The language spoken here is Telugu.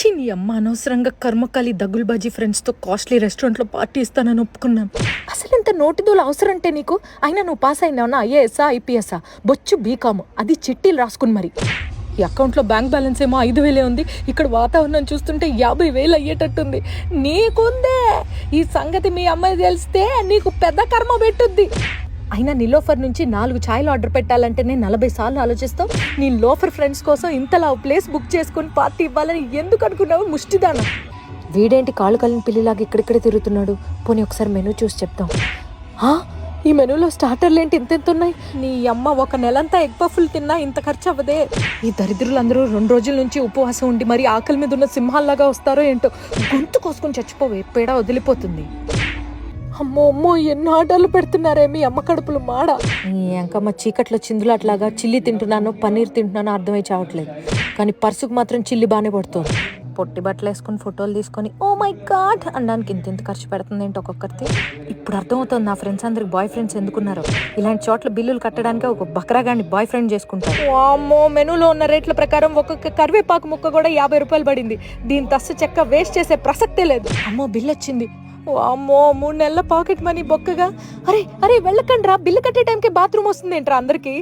ఛీ నీ అమ్మ అనవసరంగా కర్మకాలి దగ్గుల్బాజీ ఫ్రెండ్స్తో కాస్ట్లీ రెస్టారెంట్లో పార్టీ ఇస్తానని ఒప్పుకున్నాను. అసలు ఇంత నోటిదోలు అవసరం అంటే నీకు? అయినా నువ్వు పాస్ అయినావునా ఐఏఎస్ఆ ఐపీఎస్ఆ? బొచ్చు బీకాము, అది చిట్టీలు రాసుకుని మరి. ఈ అకౌంట్లో బ్యాంక్ బ్యాలెన్స్ ఏమో 5,000 ఉంది. ఇక్కడ వాతావరణం చూస్తుంటే 50,000 అయ్యేటట్టుంది. నీకుందే ఈ సంగతి మీ అమ్మాయి తెలిస్తే నీకు పెద్ద కర్మ పెట్టుద్ది. అయినా నీ లోఫర్ నుంచి 4 ఛాయలు ఆర్డర్ పెట్టాలంటే నేను 40 సార్లు ఆలోచిస్తావు. నీ లోఫర్ ఫ్రెండ్స్ కోసం ఇంతలా ప్లేస్ బుక్ చేసుకుని పార్టీ ఇవ్వాలని ఎందుకు అనుకున్నావు ముష్టిదానా? వీడేంటి కాళ్ళు కలిని పిల్లిలాగా ఇక్కడిక్కడే తిరుగుతున్నాడు? పోనీ ఒకసారి మెనూ చూసి చెప్తాం. ఈ మెనూలో స్టార్టర్లు ఏంటి ఇంతెంత ఉన్నాయి? నీ అమ్మ ఒక నెలంతా ఎగ్ పఫ్లు తిన్నా ఇంత ఖర్చు అవ్వదే. ఈ దరిద్రులందరూ 2 రోజుల నుంచి ఉపవాసం ఉండి మరి ఆకలి మీద ఉన్న సింహాల్లాగా వస్తారో ఏంటో. గొంతు కోసుకొని చచ్చిపోవే, పేడ వదిలిపోతుంది. అమ్మో అమ్మో, ఎన్ని ఆర్డర్లు పెడుతున్నారే మీ అమ్మ కడుపులు మాడ. ఇంకమ్మ చీకట్లో చిందులు అట్లాగా చిల్లి తింటున్నాను పన్నీర్ తింటున్నాను అర్థమై చావట్లేదు. కానీ పర్సుకు మాత్రం చిల్లి బాగానే పడుతుంది. పొట్టి బట్టలు వేసుకుని ఫోటోలు తీసుకొని ఓ మై గాడ్ అనడానికి ఇంత ఖర్చు పెడుతుంది ఏంటి ఒక్కొక్కరికి. ఇప్పుడు అర్థమవుతుంది నా ఫ్రెండ్స్ అందరికి బాయ్ ఫ్రెండ్స్ ఎందుకున్నారు. ఇలాంటి చోట్ల బిల్లులు కట్టడానికి ఒక బక్రాగాన్ని బాయ్ ఫ్రెండ్ చేసుకుంటారు. అమ్మో, మెనూలో ఉన్న రేట్ల ప్రకారం ఒక్కొక్క కరివేపాకు ముక్క కూడా 50 రూపాయలు పడింది. దీని తస్సు చెక్క వేస్ట్ చేసే ప్రసక్తే లేదు. అమ్మో, బిల్ వచ్చింది. అమ్మో, 3 నెలల పాకెట్ మనీ బొక్కగా. అరే వెళ్ళకండి రా, బిల్లు కట్టే టైంకి బాత్రూమ్ వస్తుంది ఏంట్రా అందరికి.